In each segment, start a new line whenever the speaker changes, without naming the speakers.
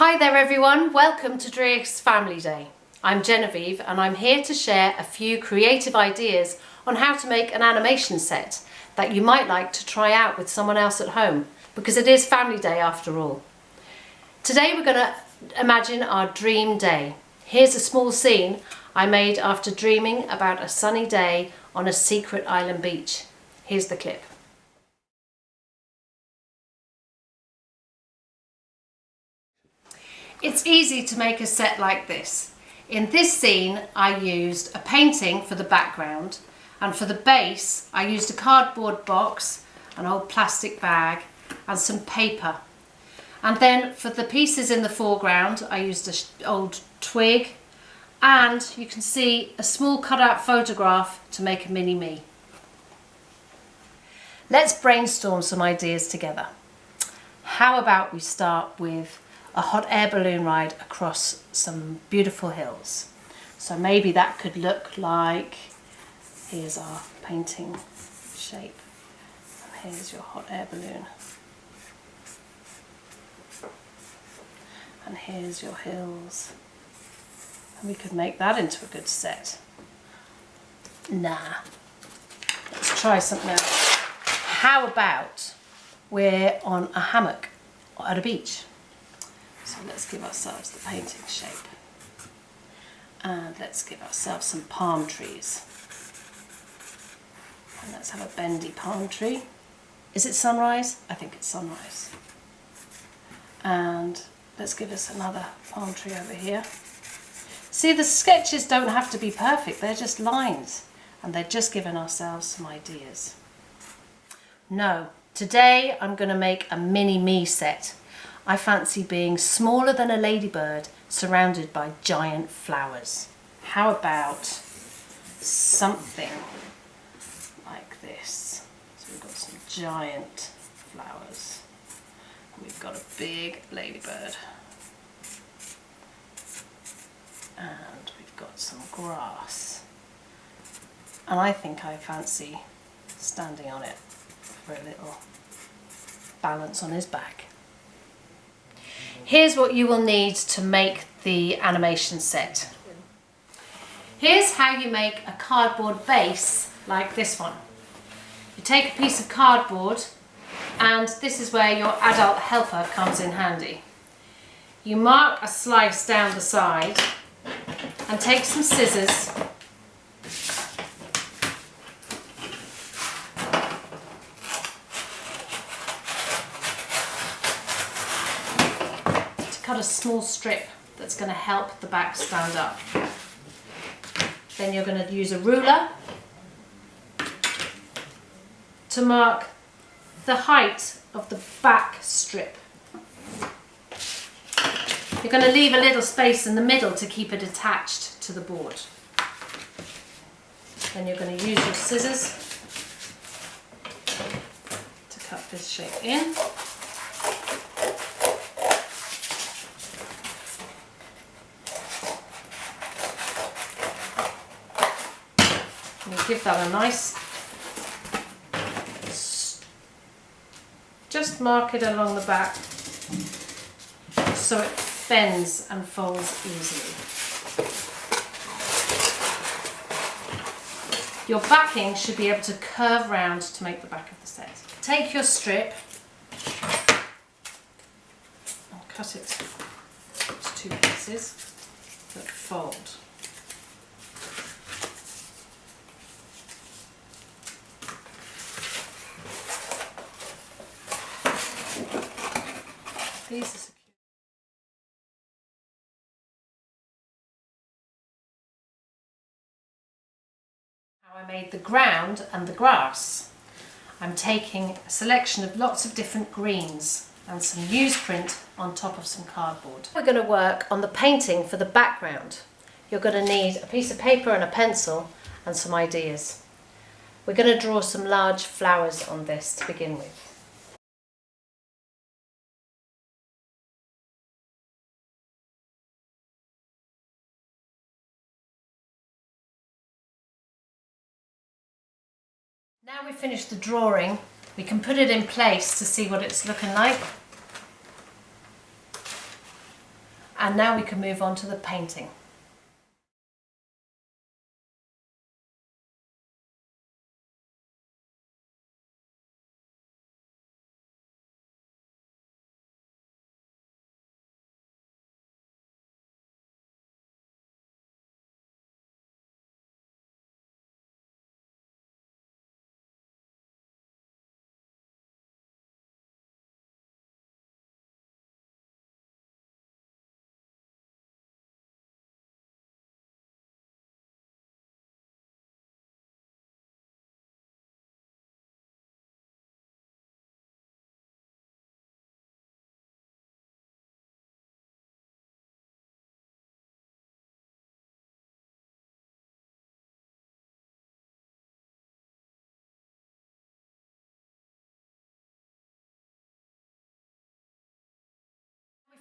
Hi there everyone, welcome to Draiocht's Family Day. I'm Genevieve and I'm here to share a few creative ideas on how to make an animation set that you might like to try out with someone else at home, because it is Family Day after all. Today we're going to imagine our dream day. Here's a small scene I made after dreaming about a sunny day on a secret island beach. Here's the clip. It's easy to make a set like this. In this scene I used a painting for the background, and for the base I used a cardboard box, an old plastic bag and some paper. And then for the pieces in the foreground I used an old twig, and you can see a small cutout photograph to make a mini me. Let's brainstorm some ideas together. How about we start with a hot air balloon ride across some beautiful hills. So maybe that could look like, here's our painting shape, and here's your hot air balloon, and here's your hills, and we could make that into a good set. Nah, let's try something else. How about we're on a hammock at a beach? So let's give ourselves the painting shape, and let's give ourselves some palm trees, and let's have a bendy palm tree. Is it sunrise? I think it's sunrise. And let's give us another palm tree over here. See, the sketches don't have to be perfect, they're just lines, and they're just giving ourselves some ideas. No, today I'm going to make a mini me set. I fancy being smaller than a ladybird surrounded by giant flowers. How about something like this? So we've got some giant flowers. We've got a big ladybird. And we've got some grass. And I think I fancy standing on it for a little balance on his back. Here's what you will need to make the animation set. Here's how you make a cardboard base like this one. You take a piece of cardboard, and this is where your adult helper comes in handy. You mark a slice down the side and take some scissors cut a small strip that's going to help the back stand up. Then you're going to use a ruler to mark the height of the back strip. You're going to leave a little space in the middle to keep it attached to the board. Then you're going to use your scissors to cut this shape in. Give that a nice, just mark it along the back so it bends and folds easily. Your backing should be able to curve round to make the back of the set. Take your strip and cut it into two pieces that fold. These are secure. How I made the ground and the grass. I'm taking a selection of lots of different greens and some newsprint on top of some cardboard. We're going to work on the painting for the background. You're going to need a piece of paper and a pencil and some ideas. We're going to draw some large flowers on this to begin with. Now we've finished the drawing, we can put it in place to see what it's looking like. And now we can move on to the painting.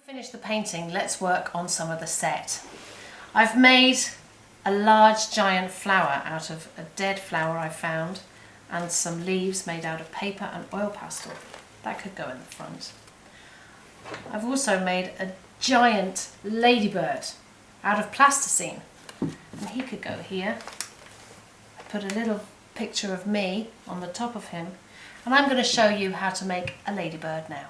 Finish the painting, let's work on some of the set. I've made a large giant flower out of a dead flower I found and some leaves made out of paper and oil pastel. That could go in the front. I've also made a giant ladybird out of plasticine and he could go here. I put a little picture of me on the top of him and I'm going to show you how to make a ladybird now.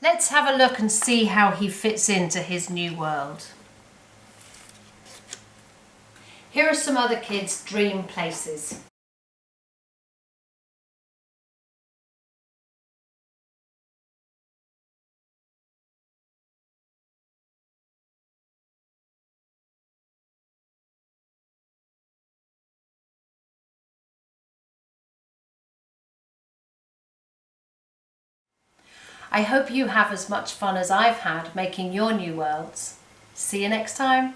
Let's have a look and see how he fits into his new world. Here are some other kids' dream places. I hope you have as much fun as I've had making your new worlds. See you next time.